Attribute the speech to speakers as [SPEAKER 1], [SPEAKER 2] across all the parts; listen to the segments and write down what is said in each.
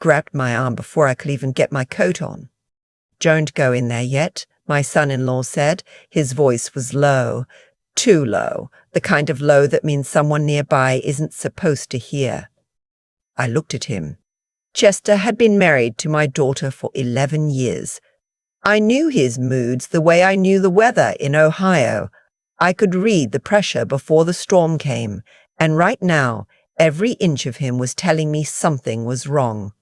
[SPEAKER 1] grabbed my arm before I could even get my coat on. "Don't go in there yet," my son-in-law said. His voice was low, too low, the kind of low that means someone nearby isn't supposed to hear. I looked at him. Chester had been married to my daughter for 11 years. I knew his moods the way I knew the weather in Ohio. I could read the pressure before the storm came, and right now, every inch of him was telling me something was wrong.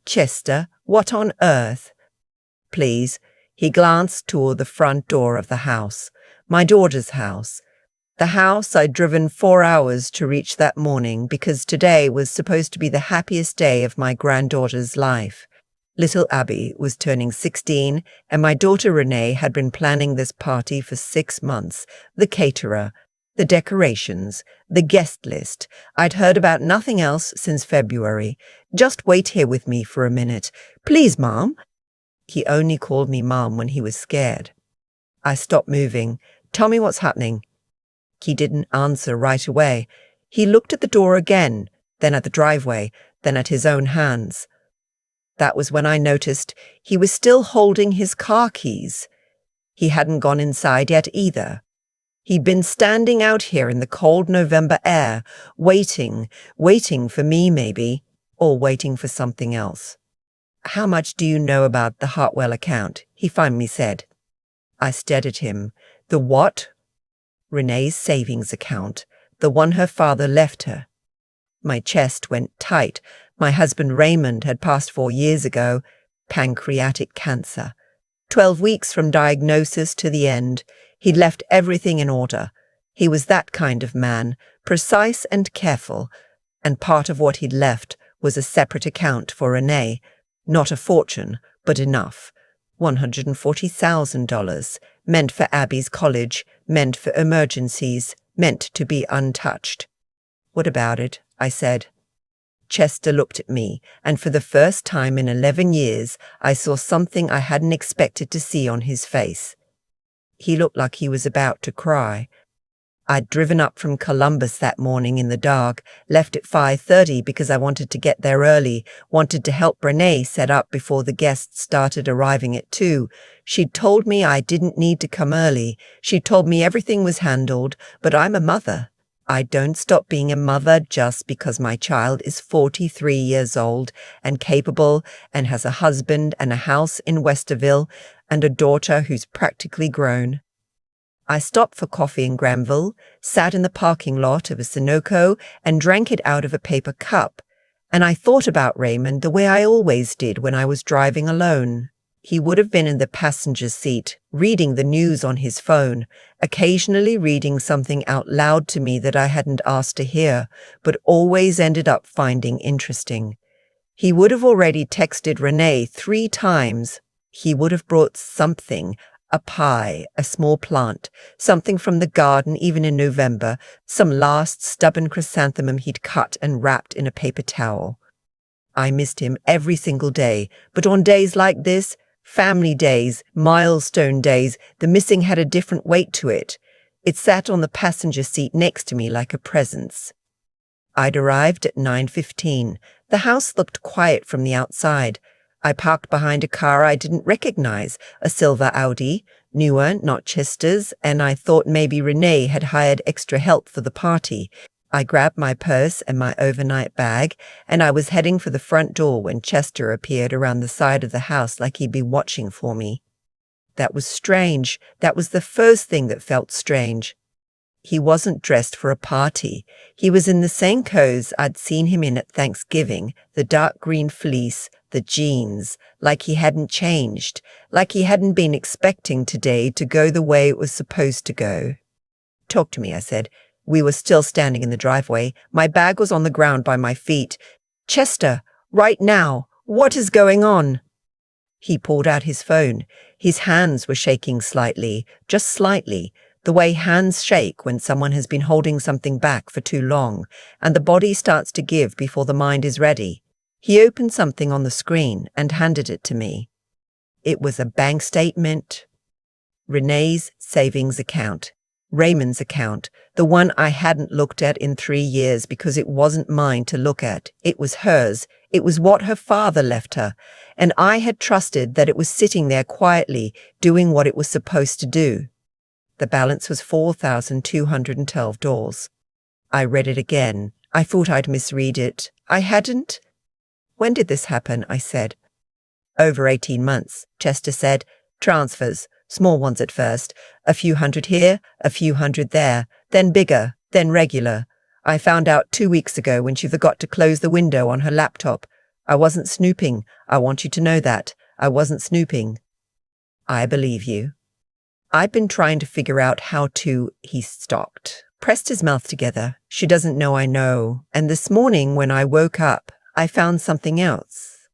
[SPEAKER 1] "Chester, what on earth?" "Please." He glanced toward the front door of the house, my daughter's house. The house I'd driven 4 hours to reach that morning because today was supposed to be the happiest day of my granddaughter's life. Little Abby was turning 16, and my daughter Renee had been planning this party for 6 months. The caterer, the decorations, the guest list. I'd heard about nothing else since February. "Just wait here with me for a minute. Please, Mom." He only called me Mom when he was scared. I stopped moving. "Tell me what's happening." He didn't answer right away. He looked at the door again, then at the driveway, then at his own hands. That was when I noticed he was still holding his car keys. He hadn't gone inside yet either. He'd been standing out here in the cold November air, waiting for me maybe, or waiting for something else. "How much do you know about the Hartwell account?" he finally said. I stared at him. "The what?" "Renee's savings account, the one her father left her." My chest went tight. My husband Raymond had passed 4 years ago, pancreatic cancer. 12 weeks from diagnosis to the end. He'd left everything in order. He was that kind of man, precise and careful, and part of what he'd left was a separate account for Renee. Not a fortune, but enough. $140,000, meant for Abby's college, meant for emergencies, meant to be untouched. "What about it?" I said. Chester looked at me, and for the first time in 11 years, I saw something I hadn't expected to see on his face. He looked like he was about to cry. I'd driven up from Columbus that morning in the dark, left at 5:30 because I wanted to get there early, wanted to help Renee set up before the guests started arriving at 2. She'd told me I didn't need to come early. She'd told me everything was handled, but I'm a mother. I don't stop being a mother just because my child is 43 years old and capable and has a husband and a house in Westerville and a daughter who's practically grown. I stopped for coffee in Granville, sat in the parking lot of a Sunoco and drank it out of a paper cup, and I thought about Raymond the way I always did when I was driving alone. He would have been in the passenger seat, reading the news on his phone, occasionally reading something out loud to me that I hadn't asked to hear, but always ended up finding interesting. He would have already texted Renee 3 times. He would have brought something, a pie, a small plant, something from the garden even in November, some last stubborn chrysanthemum he'd cut and wrapped in a paper towel. I missed him every single day, but on days like this, family days, milestone days, the missing had a different weight to it. It sat on the passenger seat next to me like a presence. I'd arrived at 9:15. The house looked quiet from the outside. I parked behind a car I didn't recognize, a silver Audi, newer, not Chester's, and I thought maybe Renee had hired extra help for the party. I grabbed my purse and my overnight bag, and I was heading for the front door when Chester appeared around the side of the house like he'd be watching for me. That was strange. That was the first thing that felt strange. He wasn't dressed for a party. He was in the same clothes I'd seen him in at Thanksgiving, the dark green fleece, the jeans, like he hadn't changed, like he hadn't been expecting today to go the way it was supposed to go. "Talk to me," I said. We were still standing in the driveway. My bag was on the ground by my feet. "Chester, right now, what is going on?" He pulled out his phone. His hands were shaking slightly, just slightly, the way hands shake when someone has been holding something back for too long, and the body starts to give before the mind is ready. He opened something on the screen and handed it to me. It was a bank statement. Renee's savings account. Raymond's account, the one I hadn't looked at in 3 years because it wasn't mine to look at. It was hers. It was what her father left her, and I had trusted that it was sitting there quietly, doing what it was supposed to do. The balance was $4,212. I read it again. I thought I'd misread it. I hadn't. When did this happen? I said. Over 18 months, Chester said. Transfers, small ones at first, a few hundred here, a few hundred there, then bigger, then regular. I found out 2 weeks ago when she forgot to close the window on her laptop. I wasn't snooping. I want you to know that. I wasn't snooping. I believe you. I've been trying to figure out how to... He stopped, pressed his mouth together. She doesn't know I know. And this morning when I woke up, I found something else.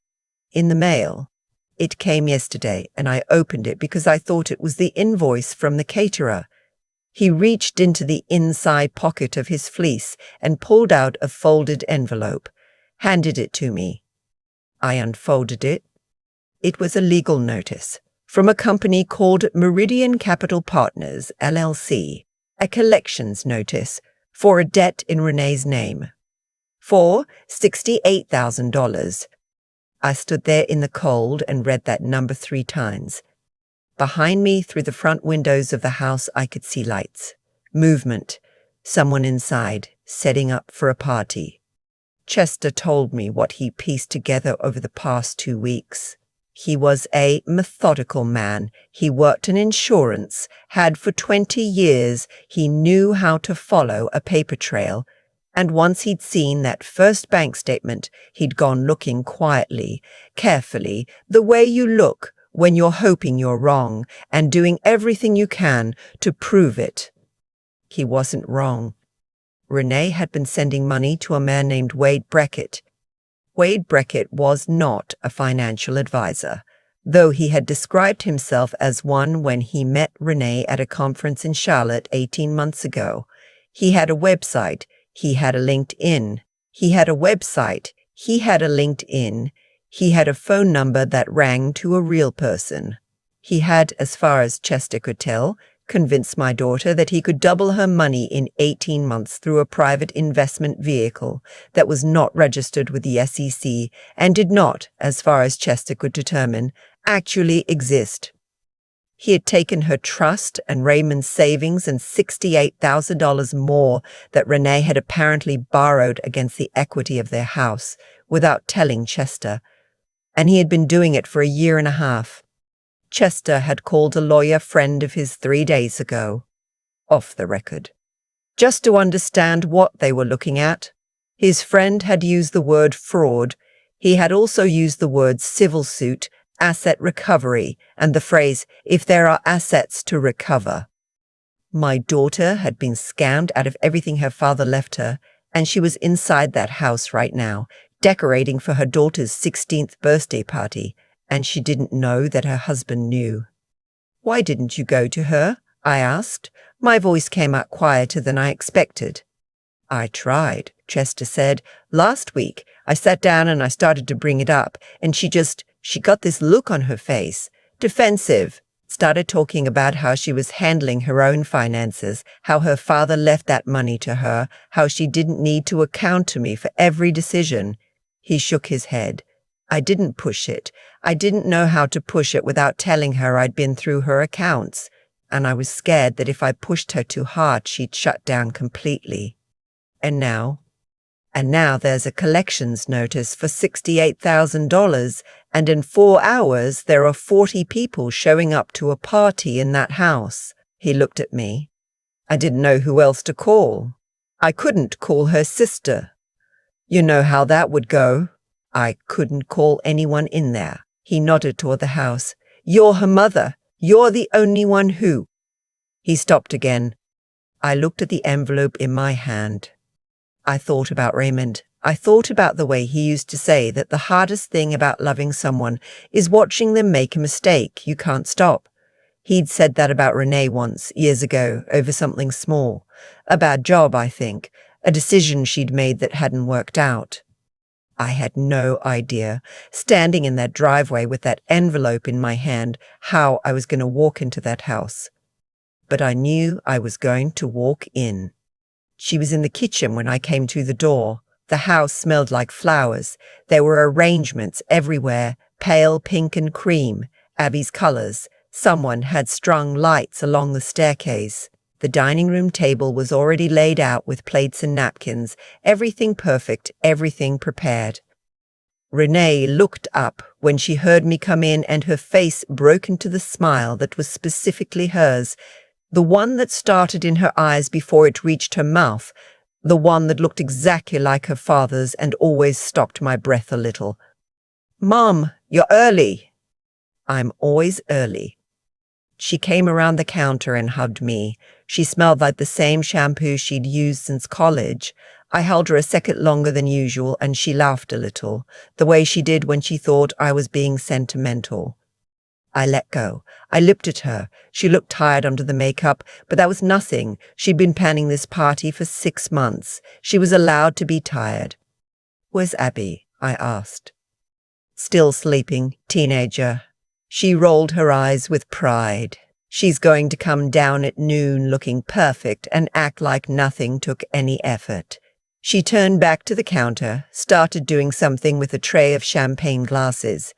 [SPEAKER 1] In the mail. It came yesterday, and I opened it because I thought it was the invoice from the caterer. He reached into the inside pocket of his fleece and pulled out a folded envelope, handed it to me. I unfolded it. It was a legal notice from a company called Meridian Capital Partners, LLC, a collections notice for a debt in Renee's name. For $68,000. I stood there in the cold and read that number 3 times. Behind me, through the front windows of the house, I could see lights, movement, someone inside, setting up for a party. Chester told me what he pieced together over the past 2 weeks. He was a methodical man. He worked in insurance, had for 20 years. He knew how to follow a paper trail. And once he'd seen that first bank statement, he'd gone looking quietly, carefully, the way you look when you're hoping you're wrong, and doing everything you can to prove it. He wasn't wrong. Renee had been sending money to a man named Wade Breckett. Wade Breckett was not a financial advisor, though he had described himself as one when he met Renee at a conference in Charlotte 18 months ago. He had a website. He had a LinkedIn. He had a website. He had a LinkedIn. He had a phone number that rang to a real person. He had, as far as Chester could tell, convinced my daughter that he could double her money in 18 months through a private investment vehicle that was not registered with the SEC and did not, as far as Chester could determine, actually exist. He had taken her trust and Raymond's savings and $68,000 more that Renee had apparently borrowed against the equity of their house without telling Chester, and he had been doing it for a year and a half. Chester had called a lawyer friend of his 3 days ago, off the record, just to understand what they were looking at. His friend had used the word fraud. He had also used the words civil suit, asset recovery, and the phrase, if there are assets to recover. My daughter had been scammed out of everything her father left her, and she was inside that house right now, decorating for her daughter's 16th birthday party, and she didn't know that her husband knew. Why didn't you go to her? I asked. My voice came out quieter than I expected. I tried, Chester said. Last week, I sat down and I started to bring it up, and she got this look on her face, defensive, started talking about how she was handling her own finances, how her father left that money to her, how she didn't need to account to me for every decision. He shook his head. I didn't push it. I didn't know how to push it without telling her I'd been through her accounts, and I was scared that if I pushed her too hard, she'd shut down completely. And now there's a collections notice for $68,000, and in 4 hours there are 40 people showing up to a party in that house. He looked at me. I didn't know who else to call. I couldn't call her sister. You know how that would go. I couldn't call anyone in there. He nodded toward the house. You're her mother. You're the only one who... He stopped again. I looked at the envelope in my hand. I thought about Raymond. I thought about the way he used to say that the hardest thing about loving someone is watching them make a mistake you can't stop. He'd said that about Renee once, years ago, over something small. A bad job, I think. A decision she'd made that hadn't worked out. I had no idea, standing in that driveway with that envelope in my hand, how I was going to walk into that house. but I knew I was going to walk in. She was in the kitchen when I came through the door. The house smelled like flowers. There were arrangements everywhere, pale pink and cream, Abby's colors. Someone had strung lights along the staircase. The dining room table was already laid out with plates and napkins, everything perfect, everything prepared. Renee looked up when she heard me come in, and her face broke into the smile that was specifically hers, the one that started in her eyes before it reached her mouth, the one that looked exactly like her father's and always stopped my breath a little. "Mom, you're early." "I'm always early." She came around the counter and hugged me. She smelled like the same shampoo she'd used since college. I held her a second longer than usual, and she laughed a little, the way she did when she thought I was being sentimental. I let go. I looked at her. She looked tired under the makeup, but that was nothing. She'd been planning this party for 6 months. She was allowed to be tired. "Where's Abby?" I asked. "Still sleeping, teenager." She rolled her eyes with pride. "She's going to come down at noon looking perfect and act like nothing took any effort." She turned back to the counter, started doing something with a tray of champagne glasses.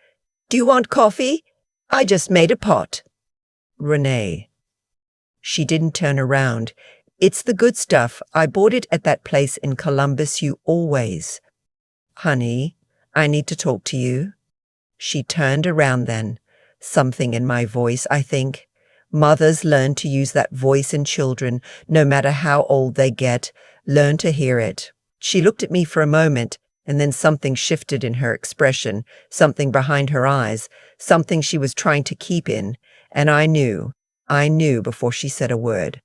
[SPEAKER 1] "Do you want coffee? I just made a pot." "Renee." She didn't turn around. "It's the good stuff. I bought it at that place in Columbus you always." "Honey, I need to talk to you." She turned around then. Something in my voice, I think. Mothers learn to use that voice in children, no matter how old they get, learn to hear it. She looked at me for a moment, and then something shifted in her expression, something behind her eyes, something she was trying to keep in, and I knew before she said a word.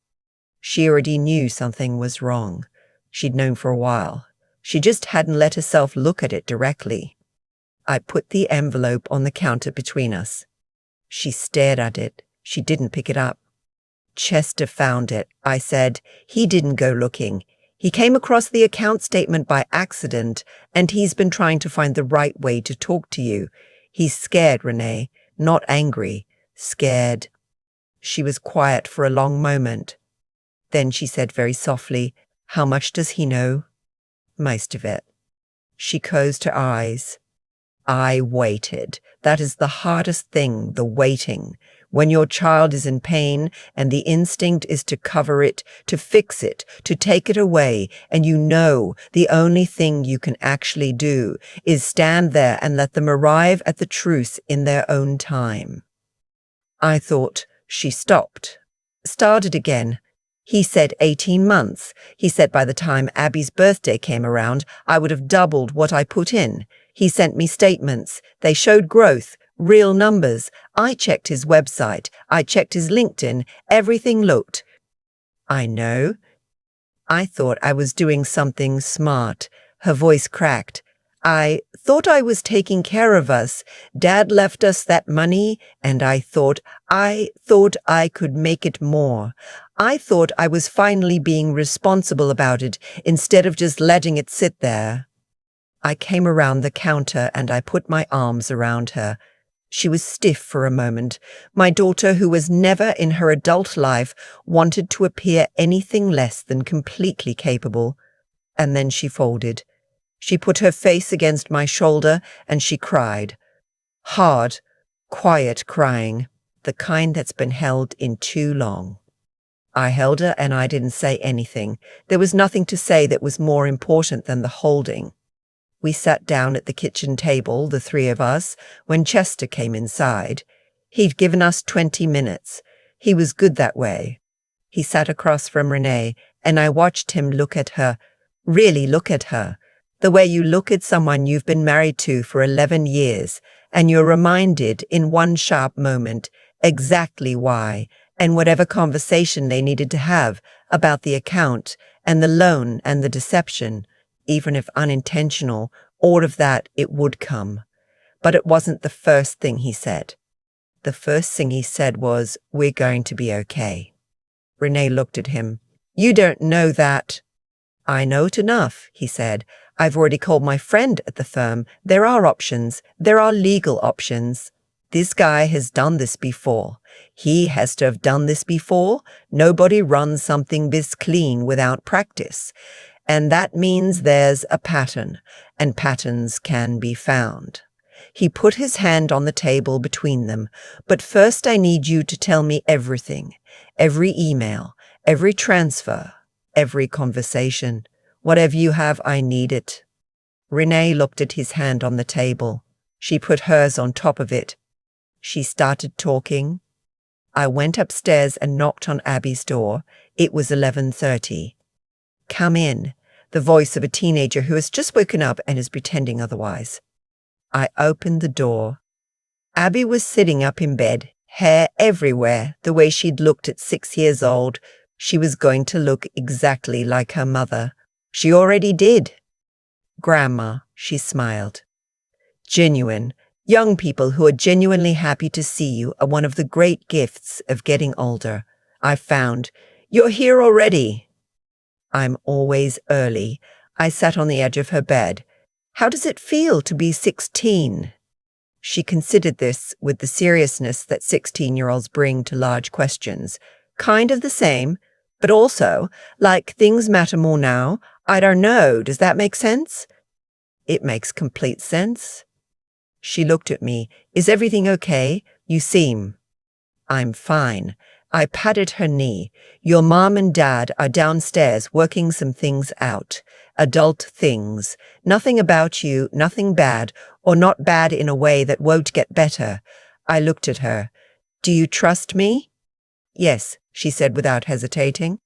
[SPEAKER 1] She already knew something was wrong. She'd known for a while. She just hadn't let herself look at it directly. I put the envelope on the counter between us. She stared at it. She didn't pick it up. "Chester found it," I said. "He didn't go looking. He came across the account statement by accident, and he's been trying to find the right way to talk to you. He's scared, Renee. Not angry. Scared." She was quiet for a long moment. Then she said very softly, "How much does he know?" "Most of it." She closed her eyes. I waited. That is the hardest thing, the waiting. When your child is in pain and the instinct is to cover it, to fix it, to take it away, and you know the only thing you can actually do is stand there and let them arrive at the truth in their own time. I thought. She stopped. Started again. "He said 18 months. He said by the time Abby's birthday came around, I would have doubled what I put in. He sent me statements. They showed growth, real numbers. I checked his website. I checked his LinkedIn. Everything looked." "I know." I thought I was doing something smart. Her voice cracked. "I thought I was taking care of us. Dad left us that money, and I thought I could make it more. I thought I was finally being responsible about it instead of just letting it sit there." I came around the counter and I put my arms around her. She was stiff for a moment. My daughter, who was never in her adult life, wanted to appear anything less than completely capable. And then she folded. She put her face against my shoulder and she cried. Hard, quiet crying, the kind that's been held in too long. I held her and I didn't say anything. There was nothing to say that was more important than the holding. We sat down at the kitchen table, the three of us, when Chester came inside. He'd given us 20 minutes. He was good that way. He sat across from Renee, and I watched him look at her, really look at her, the way you look at someone you've been married to for 11 years, and you're reminded in one sharp moment exactly why, and whatever conversation they needed to have about the account and the loan and the deception. Even if unintentional, all of that it would come. But it wasn't the first thing he said. The first thing he said was, "We're going to be okay." Renee looked at him. "You don't know that." "I know it enough," he said. "I've already called my friend at the firm. There are options. There are legal options." This guy has done this before. He has to have done this before. Nobody runs something this clean without practice. And that means there's a pattern, and patterns can be found. He put his hand on the table between them. But first I need you to tell me everything. Every email, every transfer, every conversation. Whatever you have, I need it. Renee looked at his hand on the table. She put hers on top of it. She started talking. I went upstairs and knocked on Abby's door. It was 11:30. "Come in," the voice of a teenager who has just woken up and is pretending otherwise. I opened the door. Abby was sitting up in bed, hair everywhere, the way she'd looked at 6 years old. She was going to look exactly like her mother. She already did. "Grandma," she smiled. "Genuine. Young people who are genuinely happy to see you are one of the great gifts of getting older. I found. You're here already." I'm always early. I sat on the edge of her bed. "How does it feel to be 16? She considered this with the seriousness that 16-year-olds bring to large questions. Kind of the same, but also, like things matter more now. I don't know. Does that make sense? It makes complete sense. She looked at me. Is everything okay? You seem. I'm fine. I patted her knee. Your mom and dad are downstairs working some things out. Adult things. Nothing about you, nothing bad, or not bad in a way that won't get better. I looked at her. Do you trust me? Yes, she said without hesitating.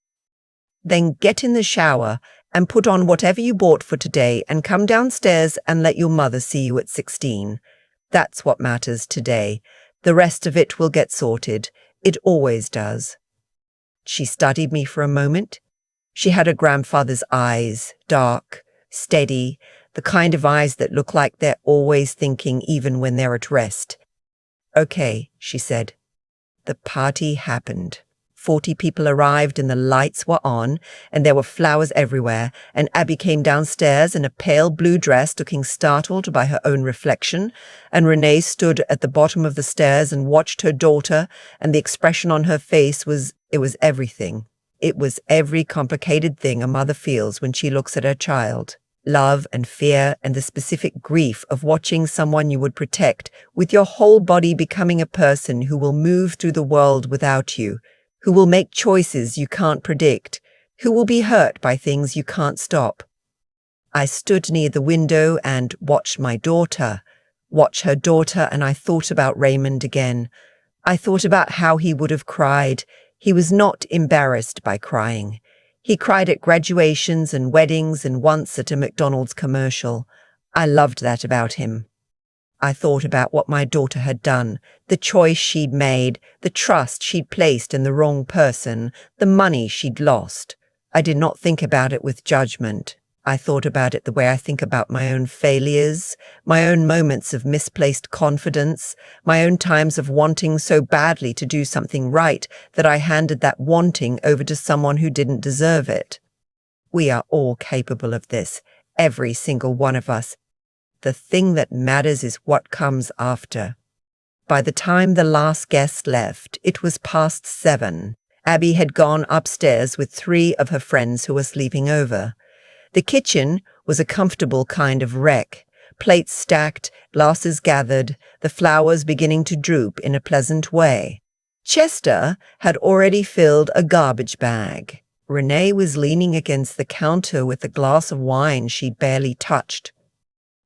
[SPEAKER 1] Then get in the shower and put on whatever you bought for today and come downstairs and let your mother see you at 16. That's what matters today. The rest of it will get sorted. It always does. She studied me for a moment. She had her grandfather's eyes, dark, steady, the kind of eyes that look like they're always thinking even when they're at rest. Okay, she said. The party happened. 40 people arrived and the lights were on and there were flowers everywhere, and Abby came downstairs in a pale blue dress looking startled by her own reflection, and Renee stood at the bottom of the stairs and watched her daughter, and the expression on her face was everything. It was every complicated thing a mother feels when she looks at her child. Love and fear and the specific grief of watching someone you would protect with your whole body becoming a person who will move through the world without you, who will make choices you can't predict, who will be hurt by things you can't stop. I stood near the window and watched my daughter, and I thought about Raymond again. I thought about how he would have cried. He was not embarrassed by crying. He cried at graduations and weddings and once at a McDonald's commercial. I loved that about him. I thought about what my daughter had done, the choice she'd made, the trust she'd placed in the wrong person, the money she'd lost. I did not think about it with judgment. I thought about it the way I think about my own failures, my own moments of misplaced confidence, my own times of wanting so badly to do something right that I handed that wanting over to someone who didn't deserve it. We are all capable of this, every single one of us. The thing that matters is what comes after. By the time the last guest left, it was past 7. Abby had gone upstairs with 3 of her friends who were sleeping over. The kitchen was a comfortable kind of wreck, plates stacked, glasses gathered, the flowers beginning to droop in a pleasant way. Chester had already filled a garbage bag. Renee was leaning against the counter with a glass of wine she'd barely touched.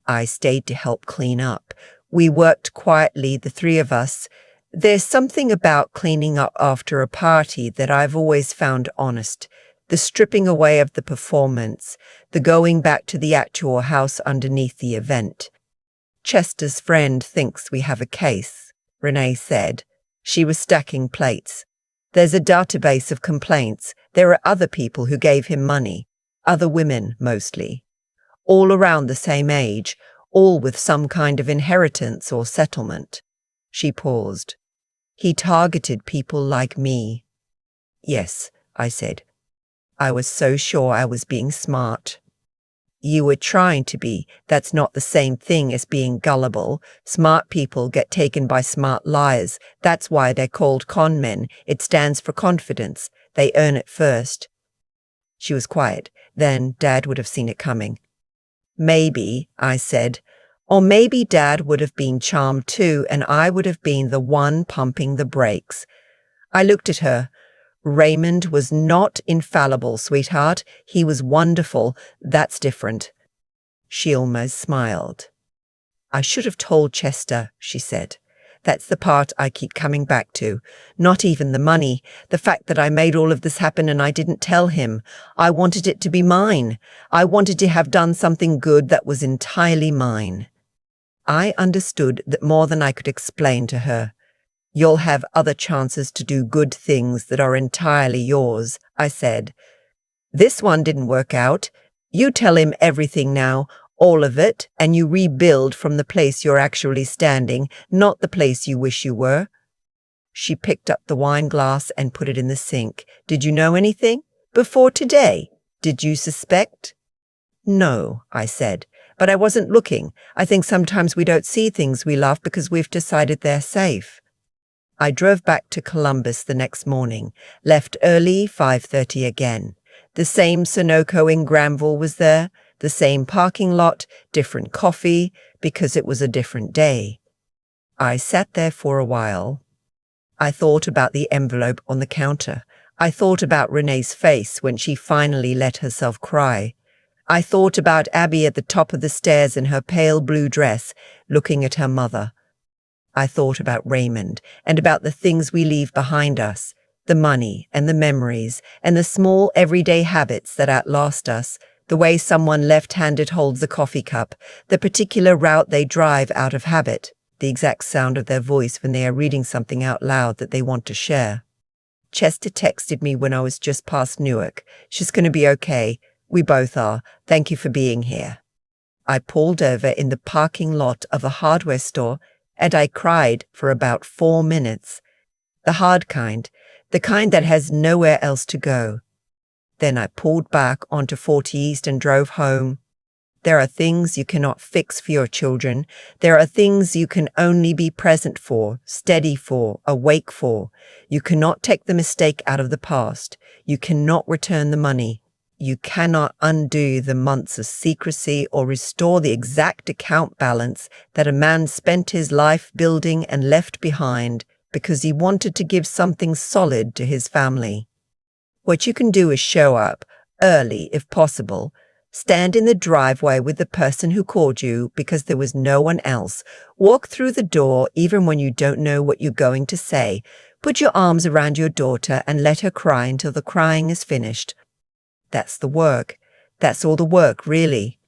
[SPEAKER 1] I stayed to help clean up. We worked quietly, the 3 of us. There's something about cleaning up after a party that I've always found honest. The stripping away of the performance, the going back to the actual house underneath the event. Chester's friend thinks we have a case, Renee said. She was stacking plates. There's a database of complaints. There are other people who gave him money. Other women, mostly. All around the same age, all with some kind of inheritance or settlement. She paused. He targeted people like me. Yes, I said. I was so sure I was being smart. You were trying to be. That's not the same thing as being gullible. Smart people get taken by smart liars. That's why they're called con men. It stands for confidence. They earn it first. She was quiet. Then Dad would have seen it coming. Maybe, I said. Or maybe Dad would have been charmed too, and I would have been the one pumping the brakes. I looked at her. Raymond was not infallible, sweetheart. He was wonderful. That's different. She almost smiled. I should have told Chester, she said. That's the part I keep coming back to. Not even the money. The fact that I made all of this happen and I didn't tell him. I wanted it to be mine. I wanted to have done something good that was entirely mine. I understood that more than I could explain to her. You'll have other chances to do good things that are entirely yours, I said. This one didn't work out. You tell him everything now, all of it, and you rebuild from the place you're actually standing, not the place you wish you were. She picked up the wine glass and put it in the sink. Did you know anything? Before today? Did you suspect? No, I said, but I wasn't looking. I think sometimes we don't see things we love because we've decided they're safe. I drove back to Columbus the next morning, left early, 5:30 again. The same Sunoco in Granville was there, the same parking lot, different coffee, because it was a different day. I sat there for a while. I thought about the envelope on the counter. I thought about Renee's face when she finally let herself cry. I thought about Abby at the top of the stairs in her pale blue dress, looking at her mother. I thought about Raymond and about the things we leave behind us, the money and the memories and the small everyday habits that outlast us, the way someone left-handed holds the coffee cup, the particular route they drive out of habit, the exact sound of their voice when they are reading something out loud that they want to share. Chester texted me when I was just past Newark. She's going to be okay. We both are. Thank you for being here. I pulled over in the parking lot of a hardware store and I cried for about 4 minutes. The hard kind, the kind that has nowhere else to go. Then I pulled back onto 40 East and drove home. There are things you cannot fix for your children. There are things you can only be present for, steady for, awake for. You cannot take the mistake out of the past. You cannot return the money. You cannot undo the months of secrecy or restore the exact account balance that a man spent his life building and left behind because he wanted to give something solid to his family. What you can do is show up, early if possible. Stand in the driveway with the person who called you because there was no one else. Walk through the door even when you don't know what you're going to say. Put your arms around your daughter and let her cry until the crying is finished. That's the work. That's all the work, really.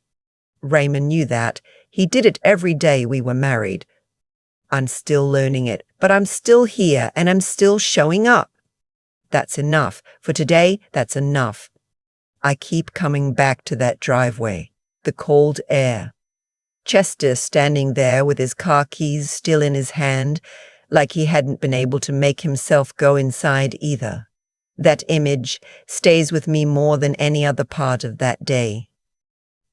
[SPEAKER 1] Raymond knew that. He did it every day we were married. I'm still learning it, but I'm still here and I'm still showing up. That's enough. For today, that's enough. I keep coming back to that driveway, the cold air. Chester standing there with his car keys still in his hand, like he hadn't been able to make himself go inside either. That image stays with me more than any other part of that day.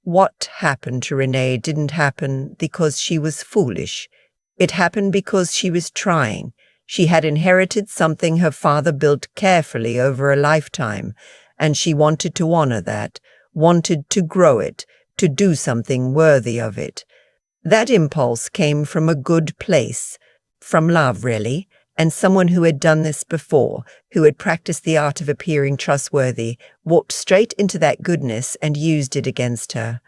[SPEAKER 1] What happened to Renee didn't happen because she was foolish. It happened because she was trying. She had inherited something her father built carefully over a lifetime, and she wanted to honor that, wanted to grow it, to do something worthy of it. That impulse came from a good place, from love, really, and someone who had done this before, who had practiced the art of appearing trustworthy, walked straight into that goodness and used it against her.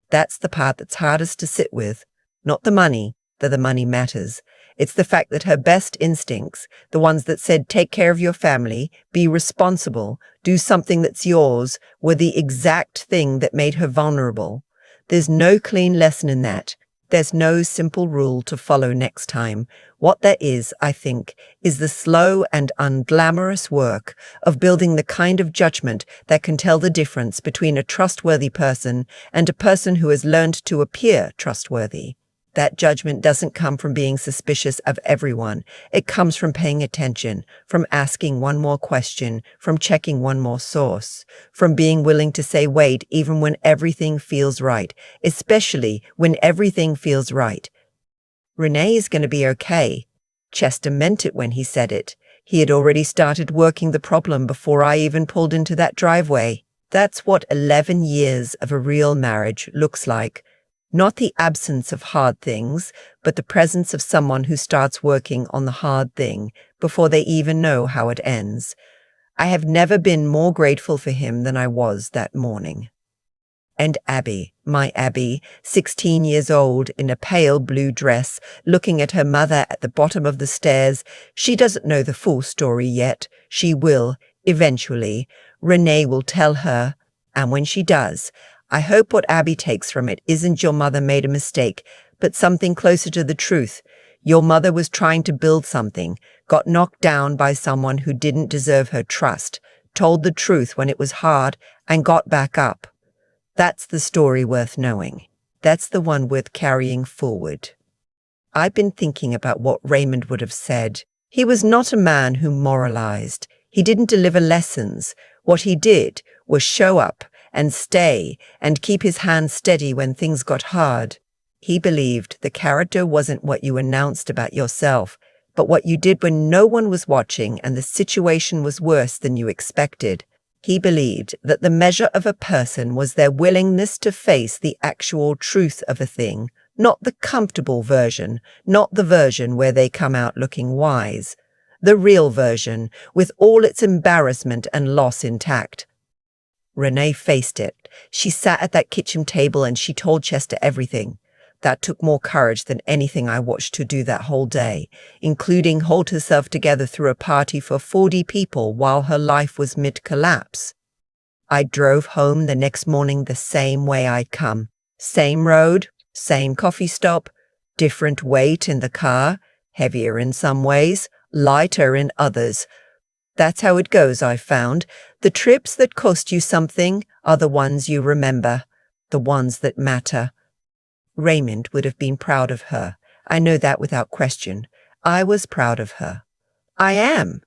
[SPEAKER 1] That's the part that's hardest to sit with, not the money, though the money matters. It's the fact that her best instincts, the ones that said take care of your family, be responsible, do something that's yours, were the exact thing that made her vulnerable. There's no clean lesson in that. There's no simple rule to follow next time. What there is, I think, is the slow and unglamorous work of building the kind of judgment that can tell the difference between a trustworthy person and a person who has learned to appear trustworthy. That judgment doesn't come from being suspicious of everyone. It comes from paying attention, from asking one more question, from checking one more source, from being willing to say wait even when everything feels right, especially when everything feels right. Renee is going to be okay. Chester meant it when he said it. He had already started working the problem before I even pulled into that driveway. That's what 11 years of a real marriage looks like. Not the absence of hard things, but the presence of someone who starts working on the hard thing before they even know how it ends. I have never been more grateful for him than I was that morning. And Abby, my Abby, 16 years old, in a pale blue dress, looking at her mother at the bottom of the stairs. She doesn't know the full story yet. She will, eventually. Renee will tell her, and when she does, I hope what Abby takes from it isn't your mother made a mistake, but something closer to the truth. Your mother was trying to build something, got knocked down by someone who didn't deserve her trust, told the truth when it was hard, and got back up. That's the story worth knowing. That's the one worth carrying forward. I've been thinking about what Raymond would have said. He was not a man who moralized. He didn't deliver lessons. What he did was show up and stay and keep his hand steady when things got hard. He believed the character wasn't what you announced about yourself, but what you did when no one was watching and the situation was worse than you expected. He believed that the measure of a person was their willingness to face the actual truth of a thing, not the comfortable version, not the version where they come out looking wise. The real version, with all its embarrassment and loss intact. Renee faced it. She sat at that kitchen table and she told Chester everything. That took more courage than anything I watched her do that whole day, including hold herself together through a party for 40 people while her life was mid-collapse. I drove home the next morning the same way I'd come. Same road, same coffee stop, different weight in the car, heavier in some ways, lighter in others. That's how it goes, I've found. The trips that cost you something are the ones you remember, the ones that matter. Raymond would have been proud of her. I know that without question. I was proud of her. I am.